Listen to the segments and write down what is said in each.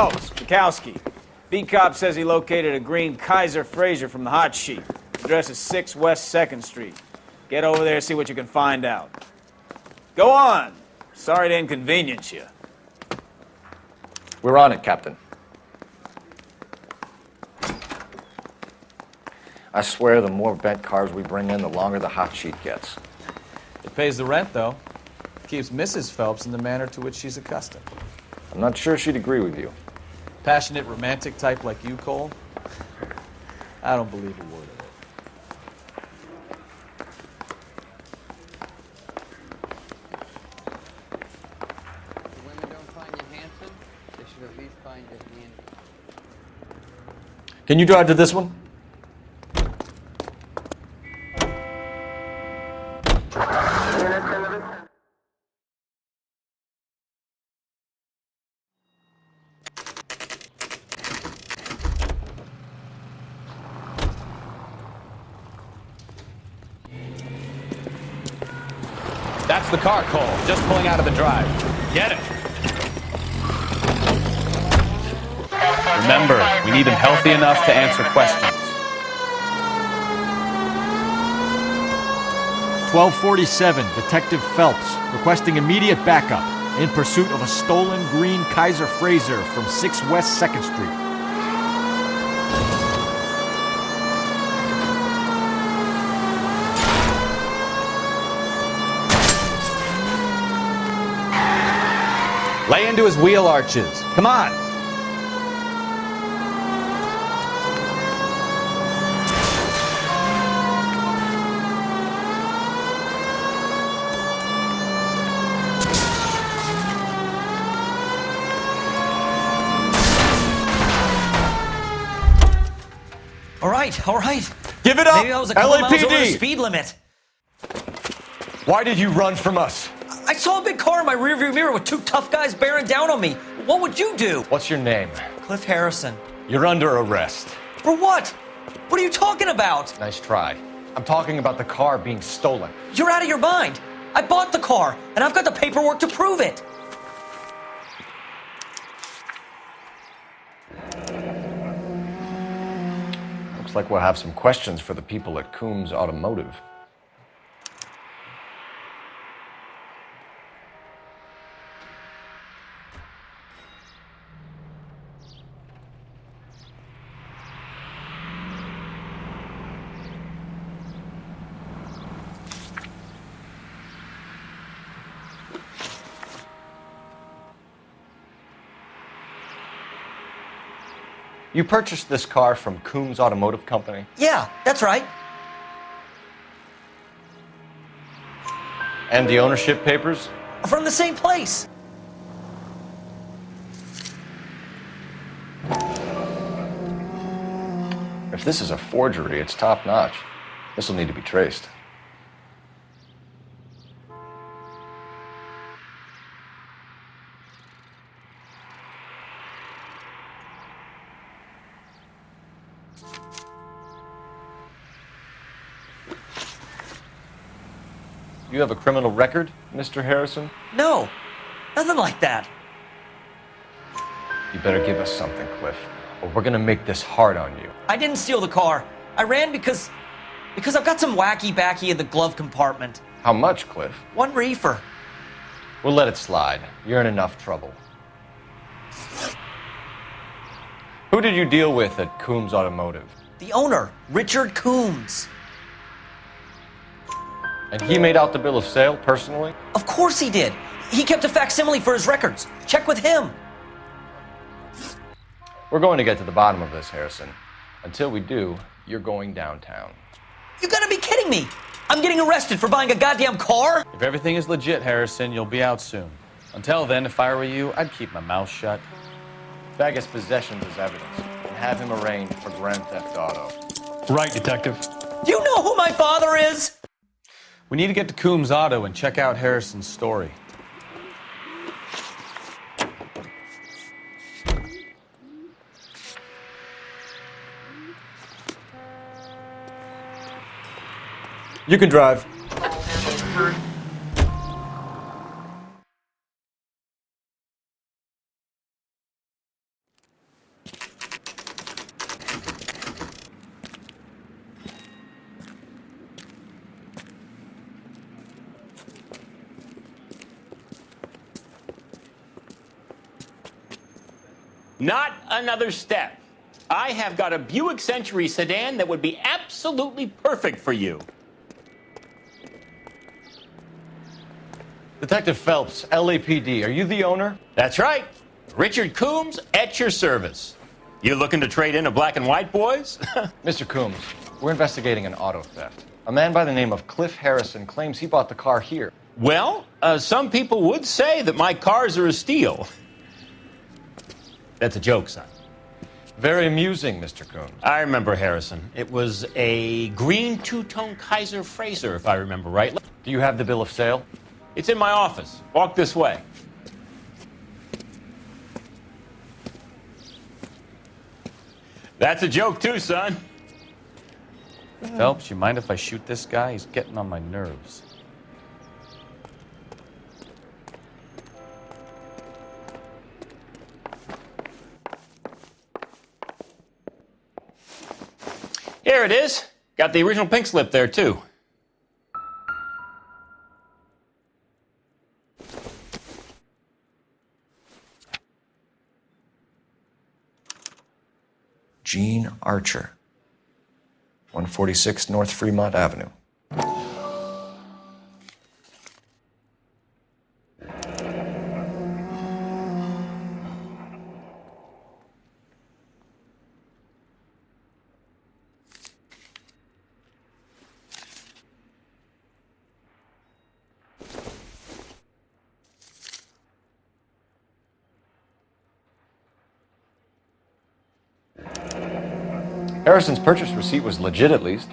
Phelps, Bukowski. B-Cop says he located a green Kaiser Frazer from the hot sheet. Address is 6 West 2nd Street. Get over there, see what you can find out. Go on. Sorry to inconvenience you. We're on it, Captain. I swear the more bent cars we bring in, the longer the hot sheet gets. It pays the rent, though. Keeps Mrs. Phelps in the manner to which she's accustomed. I'm not sure she'd agree with you. Passionate, romantic type like you, Cole? I don't believe a word of it. If women don't find you handsome, they should at least find you handy. Can you drive to this one? That's the car, Cole. Just pulling out of the drive. Get it. Remember, we need him healthy enough to answer questions. 1247, Detective Phelps, requesting immediate backup in pursuit of a stolen green Kaiser Frazer from 6 West 2nd Street. Lay into his wheel arches. Come on. All right. Give it up! Maybe I was a couple miles over the LAPD! speed limit. Why did you run from us? I saw a big car in my rearview mirror with 2 tough guys bearing down on me. What would you do? What's your name? Cliff Harrison. You're under arrest. For what? What are you talking about? Nice try. I'm talking about the car being stolen. You're out of your mind. I bought the car, and I've got the paperwork to prove it. Looks like we'll have some questions for the people at Coombs Automotive. You purchased this car from Coombs Automotive Company? Yeah, that's right. And the ownership papers? From the same place. If this is a forgery, it's top-notch. This will need to be traced. You have a criminal record, Mr. Harrison? No, nothing like that. You better give us something, Cliff, or we're gonna make this hard on you. I didn't steal the car. I ran because I've got some wacky-backy in the glove compartment. How much, Cliff? 1 reefer. We'll let it slide. You're in enough trouble. Who did you deal with at Coombs Automotive? The owner, Richard Coombs. And he made out the bill of sale personally? Of course he did. He kept a facsimile for his records. Check with him. We're going to get to the bottom of this, Harrison. Until we do, you're going downtown. You gotta be kidding me. I'm getting arrested for buying a goddamn car? If everything is legit, Harrison, you'll be out soon. Until then, if I were you, I'd keep my mouth shut. Bag his possessions as evidence and have him arraigned for grand theft auto. Right, Detective. Do you know who my father is? We need to get to Coombs Auto and check out Harrison's story. You can drive. Not another step. I have got a Buick Century sedan that would be absolutely perfect for you. Detective Phelps, LAPD, are you the owner? That's right. Richard Coombs at your service. You looking to trade in a black and white, boys? Mr. Coombs, we're investigating an auto theft. A man by the name of Cliff Harrison claims he bought the car here. Well, some people would say that my cars are a steal. That's a joke, son. Very amusing, Mr. Coombs. I remember Harrison. It was a green two-tone Kaiser Frazer, if I remember right. Do you have the bill of sale? It's in my office. Walk this way. That's a joke too, son. Phelps, you mind if I shoot this guy? He's getting on my nerves. Here it is. Got the original pink slip there, too. Gene Archer, 146 North Fremont Avenue. Harrison's purchase receipt was legit, at least.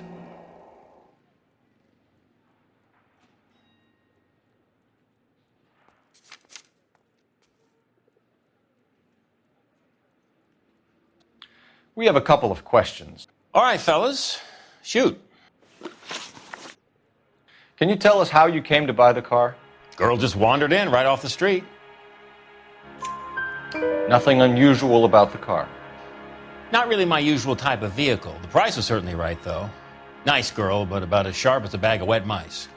We have a couple of questions. All right, fellas. Shoot. Can you tell us how you came to buy the car? Girl just wandered in right off the street. Nothing unusual about the car. Not really my usual type of vehicle. The price was certainly right, though. Nice girl, but about as sharp as a bag of wet mice.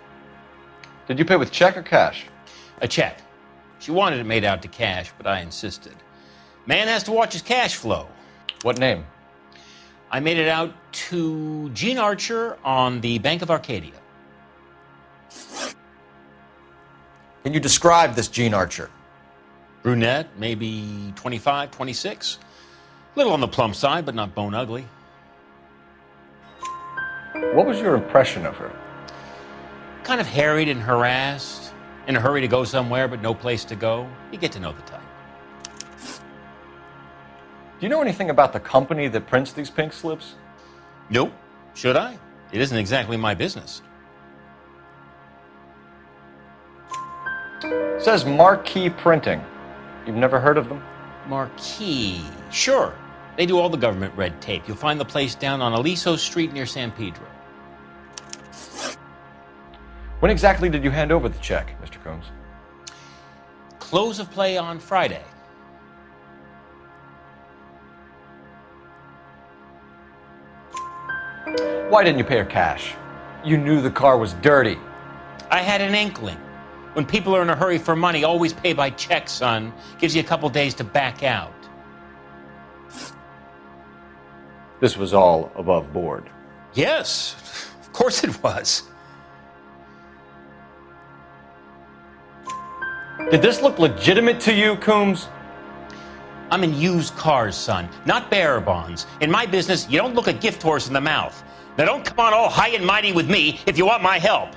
Did you pay with check or cash? A check. She wanted it made out to cash, but I insisted. Man has to watch his cash flow. What name? I made it out to Gene Archer on the Bank of Arcadia. Can you describe this Gene Archer? Brunette, maybe 25, 26. Little on the plump side, but not bone ugly. What was your impression of her? Kind of harried and harassed. In a hurry to go somewhere, but no place to go. You get to know the type. Do you know anything about the company that prints these pink slips? Nope. Should I? It isn't exactly my business. It says Marquee Printing. You've never heard of them? Marquee. Sure. They do all the government red tape. You'll find the place down on Aliso Street near San Pedro. When exactly did you hand over the check, Mr. Coombs? Close of play on Friday. Why didn't you pay her cash? You knew the car was dirty. I had an inkling. When people are in a hurry for money, always pay by check, son. Gives you a couple days to back out. This was all above board. Yes, of course it was. Did this look legitimate to you, Coombs? I'm in used cars, son, not bearer bonds. In my business, you don't look a gift horse in the mouth. Now don't come on all high and mighty with me if you want my help.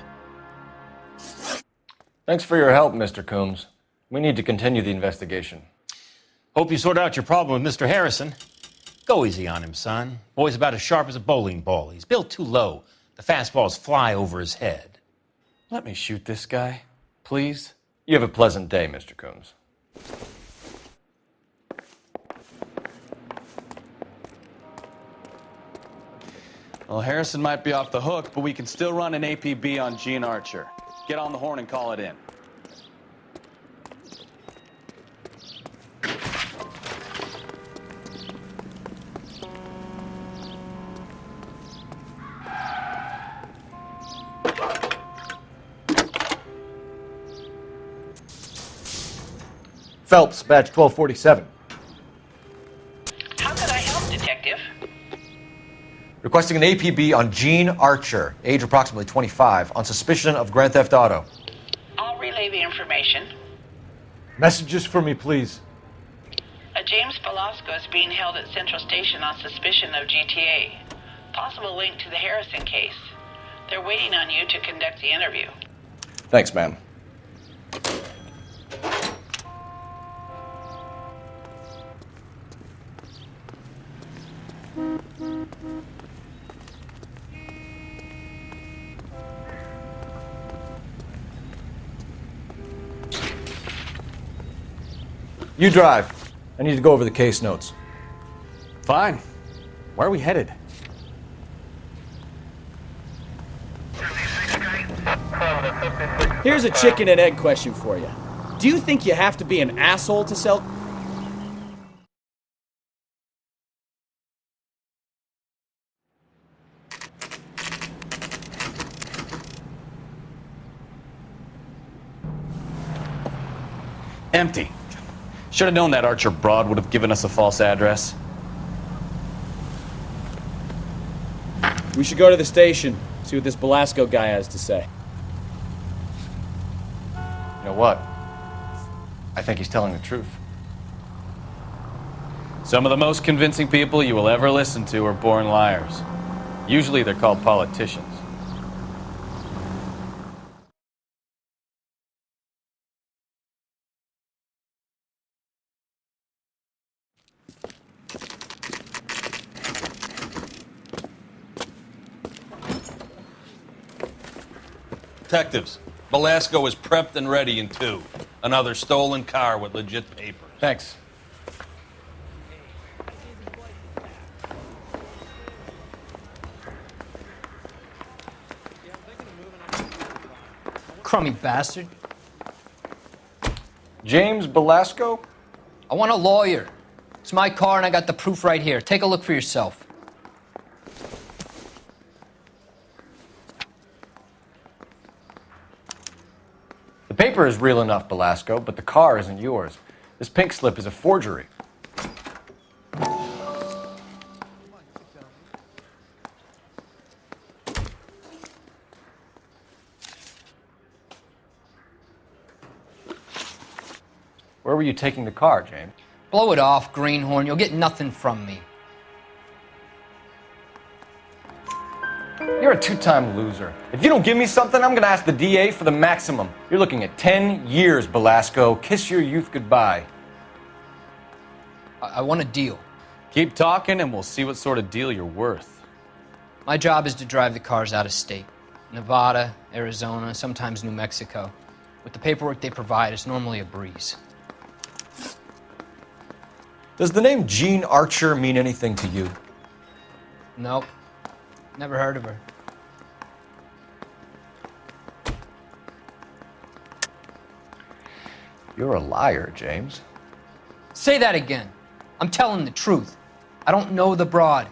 Thanks for your help, Mr. Coombs. We need to continue the investigation. Hope you sort out your problem with Mr. Harrison. Go easy on him, son. Boy's about as sharp as a bowling ball. He's built too low. The fastballs fly over his head. Let me shoot this guy, please. You have a pleasant day, Mr. Coombs. Well, Harrison might be off the hook, but we can still run an APB on Gene Archer. Get on the horn and call it in. Phelps, badge 1247. requesting an APB on Gene Archer, age approximately 25, on suspicion of Grand Theft Auto. I'll relay the information. Messages for me, please. A James Velasco is being held at Central Station on suspicion of GTA. Possible link to the Harrison case. They're waiting on you to conduct the interview. Thanks, ma'am. You drive. I need to go over the case notes. Fine. Where are we headed? Here's a chicken and egg question for you. Do you think you have to be an asshole to sell? Empty. Should have known that Archer broad would have given us a false address. We should go to the station, see what this Velasco guy has to say. You know what? I think he's telling the truth. Some of the most convincing people you will ever listen to are born liars. Usually they're called politicians. Detectives, Velasco is prepped and ready in 2. Another stolen car with legit papers. Thanks. Crummy bastard. James Velasco? I want a lawyer. It's my car and I got the proof right here. Take a look for yourself. The paper is real enough, Velasco, but the car isn't yours. This pink slip is a forgery. Where were you taking the car, James? Blow it off, greenhorn. You'll get nothing from me. You're a two-time loser. If you don't give me something, I'm gonna ask the DA for the maximum. You're looking at 10 years, Velasco. Kiss your youth goodbye. I want a deal. Keep talking and we'll see what sort of deal you're worth. My job is to drive the cars out of state. Nevada, Arizona, sometimes New Mexico. With the paperwork they provide, it's normally a breeze. Does the name Gene Archer mean anything to you? Nope. Never heard of her. You're a liar, James. Say that again. I'm telling the truth. I don't know the broad.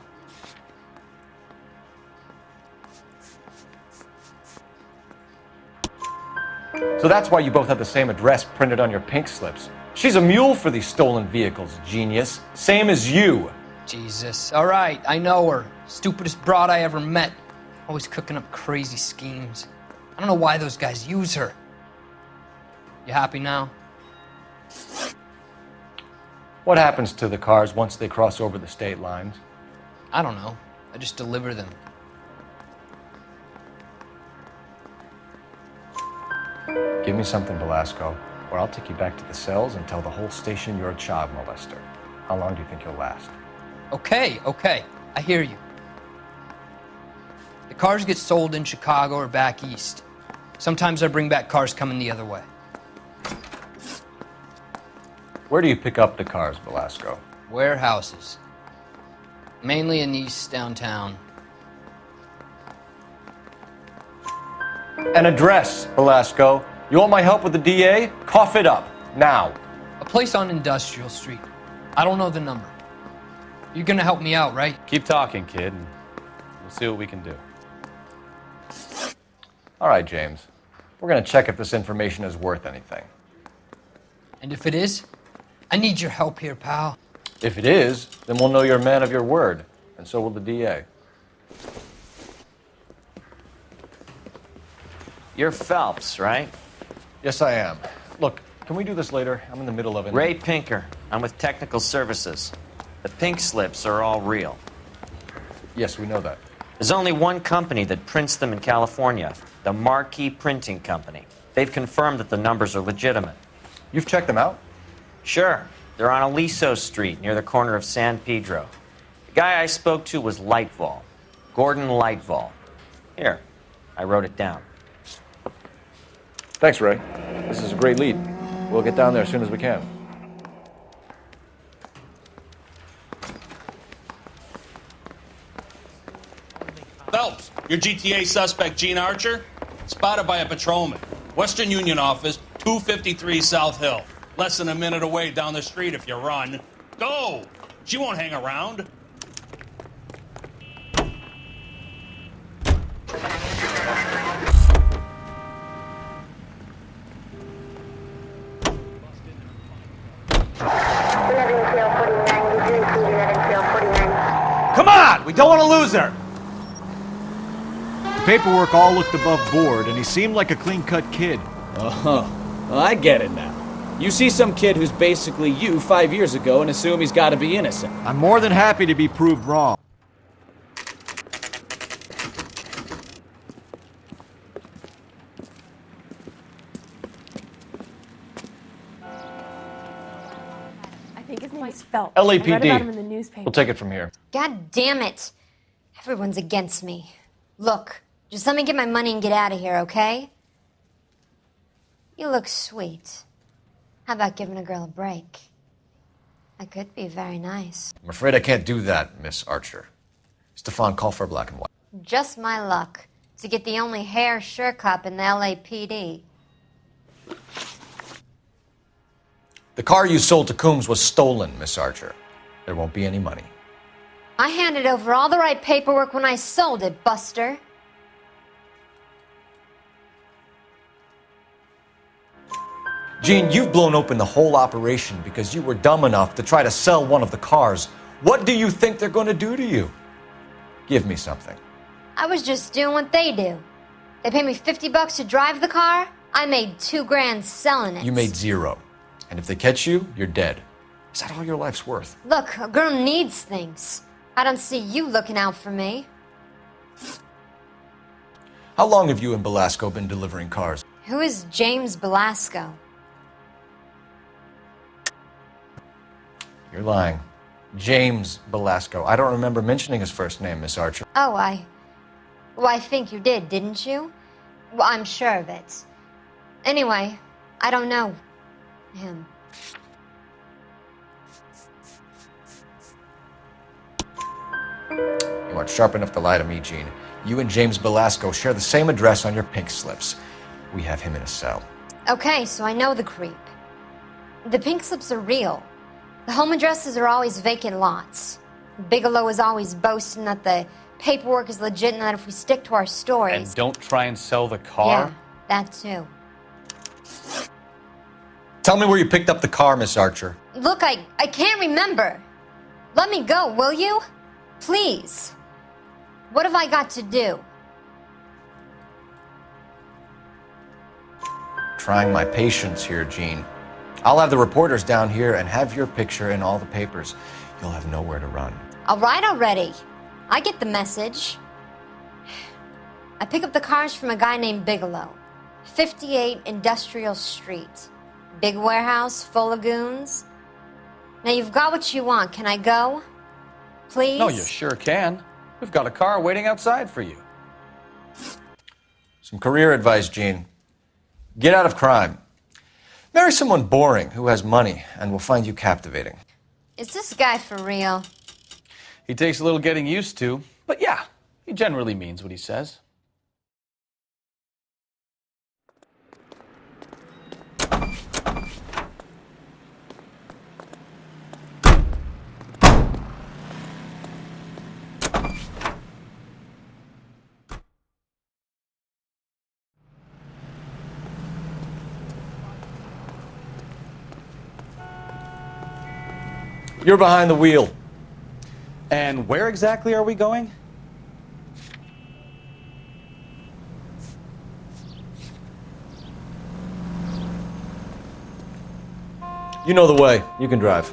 So that's why you both have the same address printed on your pink slips. She's a mule for these stolen vehicles, genius. Same as you. Jesus. All right, I know her. Stupidest broad I ever met. Always cooking up crazy schemes. I don't know why those guys use her. You happy now? What happens to the cars once they cross over the state lines? I don't know. I just deliver them. Give me something, Velasco, or I'll take you back to the cells and tell the whole station you're a child molester. How long do you think you'll last? Okay. I hear you. The cars get sold in Chicago or back east. Sometimes I bring back cars coming the other way. Where do you pick up the cars, Velasco? Warehouses. Mainly in East downtown. An address, Velasco. You want my help with the DA? Cough it up, now. A place on Industrial Street. I don't know the number. You're gonna help me out, right? Keep talking, kid, and we'll see what we can do. All right, James. We're gonna check if this information is worth anything. And if it is, I need your help here, pal. If it is, then we'll know you're a man of your word, and so will the DA. You're Phelps, right? Yes, I am. Look, can we do this later? I'm in the middle of it. Ray Pinker. I'm with Technical Services. The pink slips are all real. Yes, we know that. There's only one company that prints them in California, the Marquee Printing Company. They've confirmed that the numbers are legitimate. You've checked them out? Sure. They're on Aliso Street, near the corner of San Pedro. The guy I spoke to was Lightval. Gordon Lightval. Here, I wrote it down. Thanks, Ray. This is a great lead. We'll get down there as soon as we can. Phelps, your GTA suspect, Gene Archer, spotted by a patrolman. Western Union office, 253 South Hill. Less than a minute away down the street if you run. Go! She won't hang around. Come on! We don't want to lose her! The paperwork all looked above board, and he seemed like a clean-cut kid. Oh, well, I get it now. You see some kid who's basically you 5 years ago and assume he's got to be innocent. I'm more than happy to be proved wrong. I think his name is Phelps. LAPD. I read about him in the newspaper. We'll take it from here. God damn it. Everyone's against me. Look, just let me get my money and get out of here, okay? You look sweet. How about giving a girl a break? I could be very nice. I'm afraid I can't do that, Miss Archer. Stefan, call for black and white. Just my luck to get the only hair sure cop in the LAPD. The car you sold to Coombs was stolen, Miss Archer. There won't be any money. I handed over all the right paperwork when I sold it, Buster. Gene, you've blown open the whole operation because you were dumb enough to try to sell one of the cars. What do you think they're going to do to you? Give me something. I was just doing what they do. They paid me $50 to drive the car. I made $2 grand selling it. You made zero. And if they catch you, you're dead. Is that all your life's worth? Look, a girl needs things. I don't see you looking out for me. How long have you and Belasco been delivering cars? Who is James Belasco? You're lying. James Belasco. I don't remember mentioning his first name, Miss Archer. Oh, Well, I think you did, didn't you? Well, I'm sure of it. Anyway, I don't know him. You aren't sharp enough to lie to me, Gene. You and James Belasco share the same address on your pink slips. We have him in a cell. Okay, so I know the creep. The pink slips are real. The home addresses are always vacant lots. Bigelow is always boasting that the paperwork is legit and that if we stick to our stories... And don't try and sell the car? Yeah, that too. Tell me where you picked up the car, Miss Archer. Look, I can't remember. Let me go, will you? Please. What have I got to do? Trying my patience here, Gene. I'll have the reporters down here and have your picture in all the papers. You'll have nowhere to run. All right already. I get the message. I pick up the cars from a guy named Bigelow. 58 Industrial Street. Big warehouse full of goons. Now you've got what you want. Can I go? Please? No, you sure can. We've got a car waiting outside for you. Some career advice, Gene. Get out of crime. Marry someone boring who has money and will find you captivating. Is this guy for real? He takes a little getting used to, but yeah, he generally means what he says. You're behind the wheel. And where exactly are we going? You know the way. You can drive.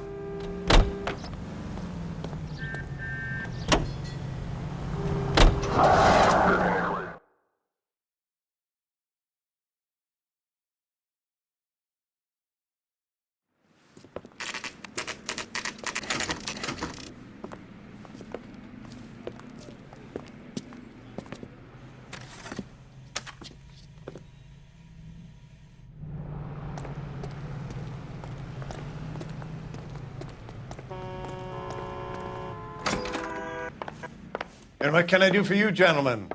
And what can I do for you, gentlemen?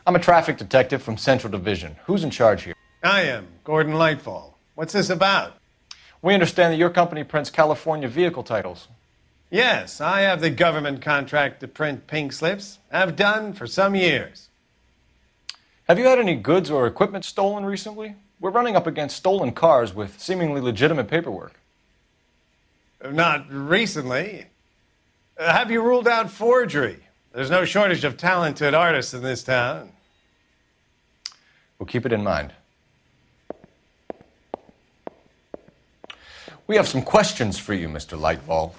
I'm a traffic detective from Central Division. Who's in charge here? I am, Gordon Lightfall. What's this about? We understand that your company prints California vehicle titles. Yes, I have the government contract to print pink slips. I've done for some years. Have you had any goods or equipment stolen recently? We're running up against stolen cars with seemingly legitimate paperwork. Not recently. Have you ruled out forgery? There's no shortage of talented artists in this town. We'll keep it in mind. We have some questions for you, Mr. Lightfall.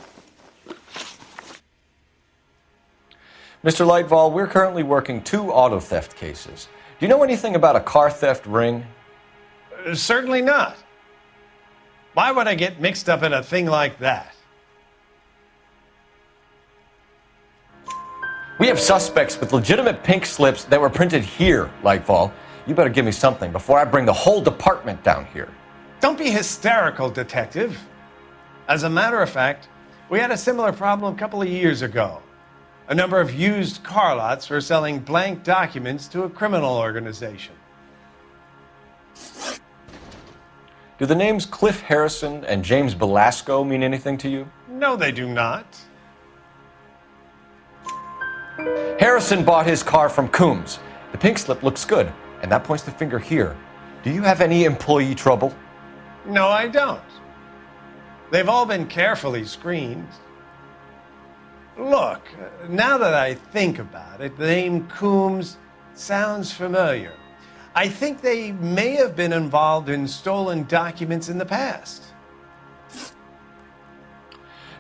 Mr. Lightfall, we're currently working 2 auto theft cases. Do you know anything about a car theft ring? Certainly not. Why would I get mixed up in a thing like that? We have suspects with legitimate pink slips that were printed here, Lightfall. You better give me something before I bring the whole department down here. Don't be hysterical, Detective. As a matter of fact, we had a similar problem a couple of years ago. A number of used car lots were selling blank documents to a criminal organization. Do the names Cliff Harrison and James Belasco mean anything to you? No, they do not. Harrison bought his car from Coombs. The pink slip looks good, and that points the finger here. Do you have any employee trouble? No, I don't. They've all been carefully screened. Look, now that I think about it, the name Coombs sounds familiar. I think they may have been involved in stolen documents in the past.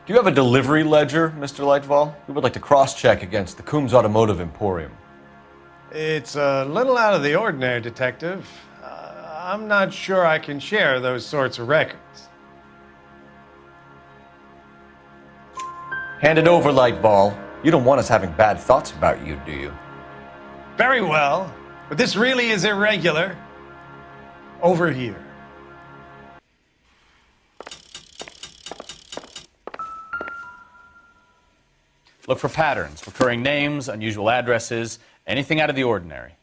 Do you have a delivery ledger, Mr. Lightfall? We would like to cross-check against the Coombs Automotive Emporium. It's a little out of the ordinary, Detective. I'm not sure I can share those sorts of records. Hand it over, Lightfall. You don't want us having bad thoughts about you, do you? Very well, but this really is irregular. Over here. Look for patterns, recurring names, unusual addresses, anything out of the ordinary.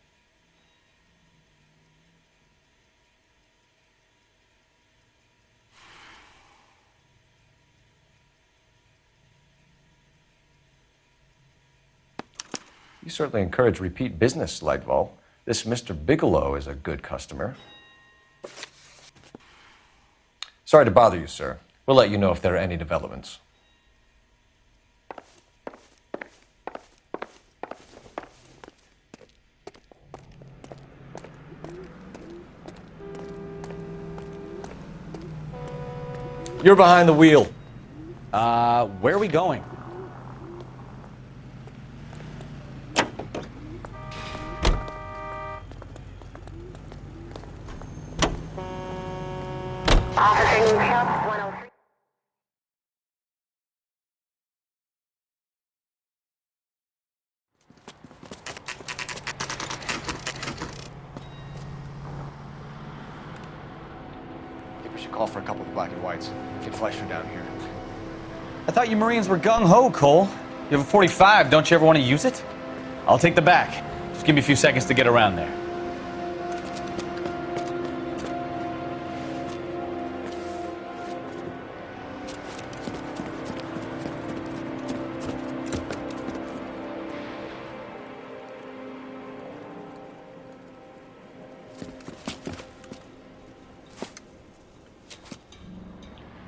You certainly encourage repeat business, Lightfall. This Mr. Bigelow is a good customer. Sorry to bother you, sir. We'll let you know if there are any developments. You're behind the wheel. Where are we going? We should call for a couple of black and whites. Get Fleischer down here. I thought you Marines were gung-ho, Cole. You have a 45, don't you ever want to use it? I'll take the back. Just give me a few seconds to get around there.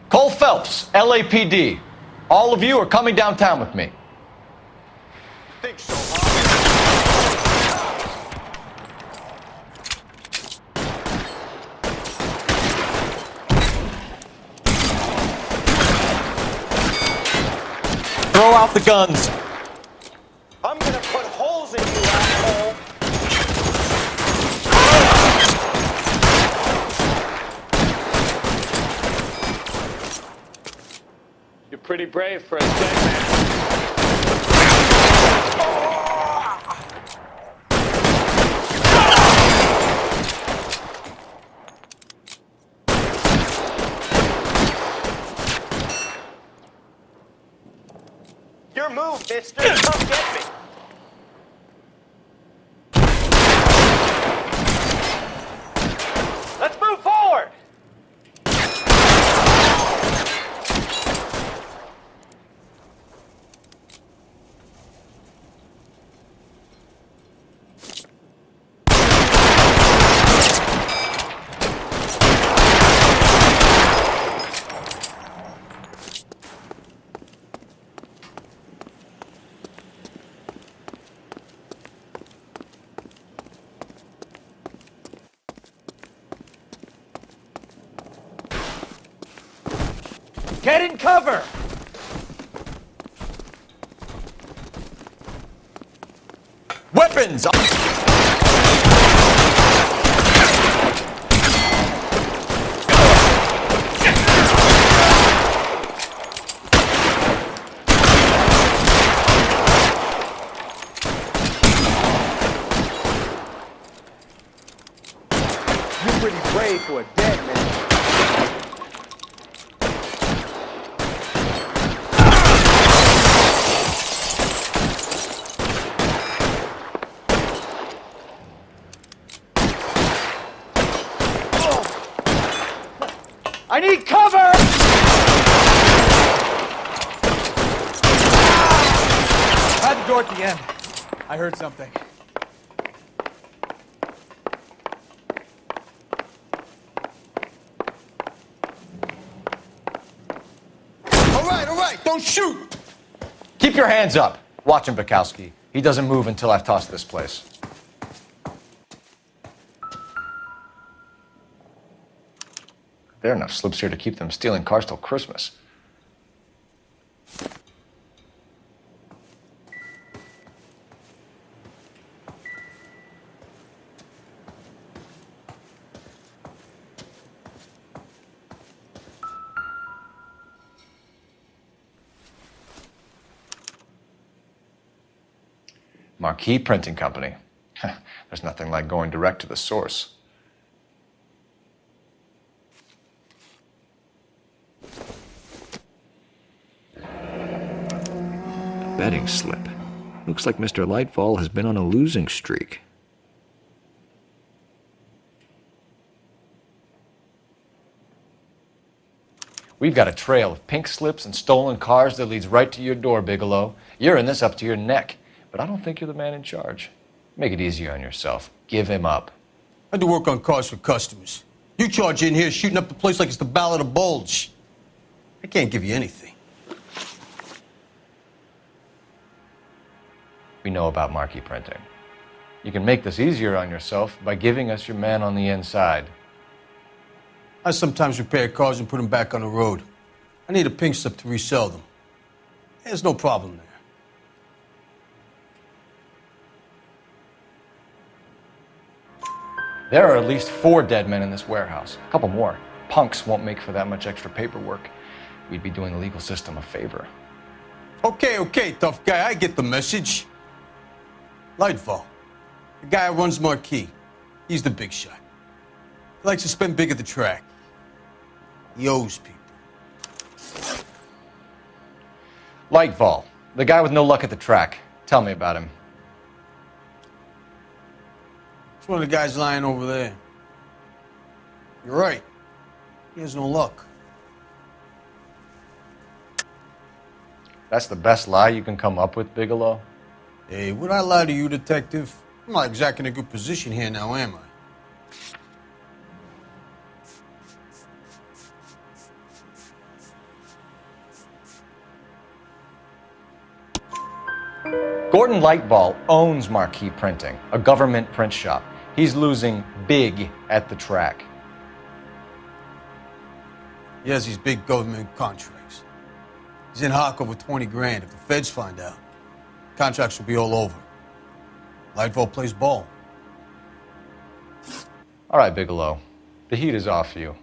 Cole Phelps, LAPD. All of you are coming downtown with me. Think so, the guns! I'm gonna put holes in you, asshole! You're pretty brave for a dead man. Your move, mister. Come get me. Let's move forward. Get in cover! Weapons! You're pretty brave for a dead man. I need cover! I had the door at the end. I heard something. All right, don't shoot! Keep your hands up. Watch him, Bukowski. He doesn't move until I've tossed this place. There are enough slips here to keep them stealing cars till Christmas. Marquee Printing Company. There's nothing like going direct to the source. Betting slip. Looks like Mr. Lightfall has been on a losing streak. We've got a trail of pink slips and stolen cars that leads right to your door, Bigelow. You're in this up to your neck, but I don't think you're the man in charge. Make it easier on yourself. Give him up. I do work on cars for customers. You charge in here shooting up the place like it's the Ballad of Bulge. I can't give you anything. We know about marquee printing. You can make this easier on yourself by giving us your man on the inside. I sometimes repair cars and put them back on the road. I need a pink slip to resell them. There's no problem there. There are at least 4 dead men in this warehouse. A couple more. Punks won't make for that much extra paperwork. We'd be doing the legal system a favor. Okay, tough guy, I get the message. Lightfall, the guy who runs Marquee. He's the big shot. He likes to spend big at the track. He owes people. Lightfall, the guy with no luck at the track. Tell me about him. It's one of the guys lying over there. You're right. He has no luck. That's the best lie you can come up with, Bigelow? Hey, would I lie to you, detective? I'm not exactly in a good position here now, am I? Gordon Lightball owns Marquee Printing, a government print shop. He's losing big at the track. He has these big government contracts. He's in hock over 20 grand. If the feds find out, contracts will be all over. Lightfall plays ball. All right, Bigelow. The heat is off you.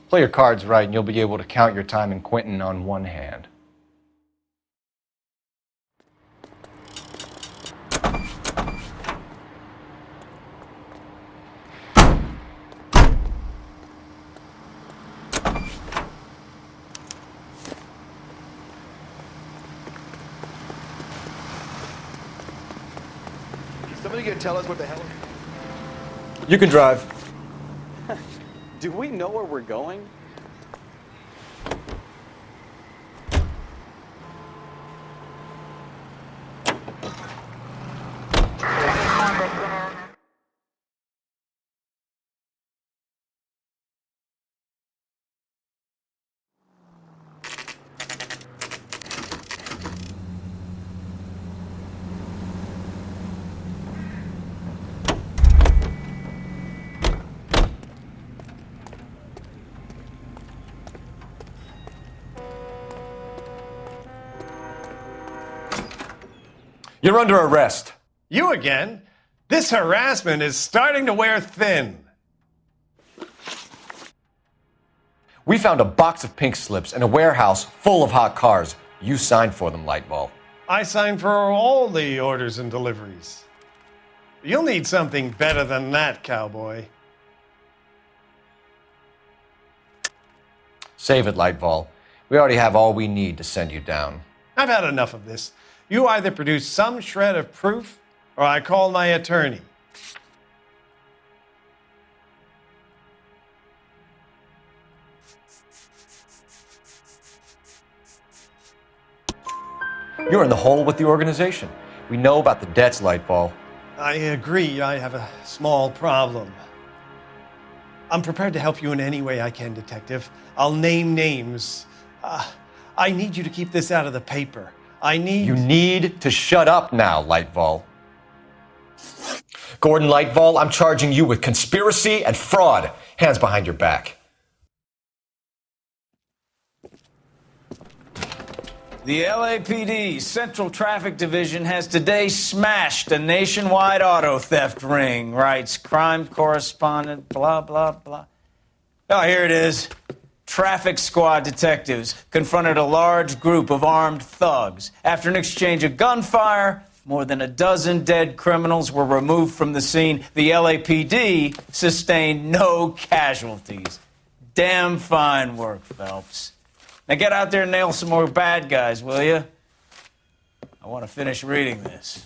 Play your cards right, and you'll be able to count your time in Quentin on one hand. Somebody gonna tell us what the hell? You can drive. Do we know where we're going? You're under arrest. You again? This harassment is starting to wear thin. We found a box of pink slips in a warehouse full of hot cars. You signed for them, Lightball. I signed for all the orders and deliveries. You'll need something better than that, cowboy. Save it, Lightball. We already have all we need to send you down. I've had enough of this. You either produce some shred of proof, or I call my attorney. You're in the hole with the organization. We know about the debts, Lightball. I agree, I have a small problem. I'm prepared to help you in any way I can, Detective. I'll name names. I need you to keep this out of the paper. You need to shut up now, Lightball. Gordon Lightball, I'm charging you with conspiracy and fraud. Hands behind your back. The LAPD Central Traffic Division has today smashed a nationwide auto theft ring, writes crime correspondent, blah, blah, blah. Oh, here it is. Traffic squad detectives confronted a large group of armed thugs. After an exchange of gunfire, more than a dozen dead criminals were removed from the scene. The LAPD sustained no casualties. Damn fine work, Phelps. Now get out there and nail some more bad guys, will you? I want to finish reading this.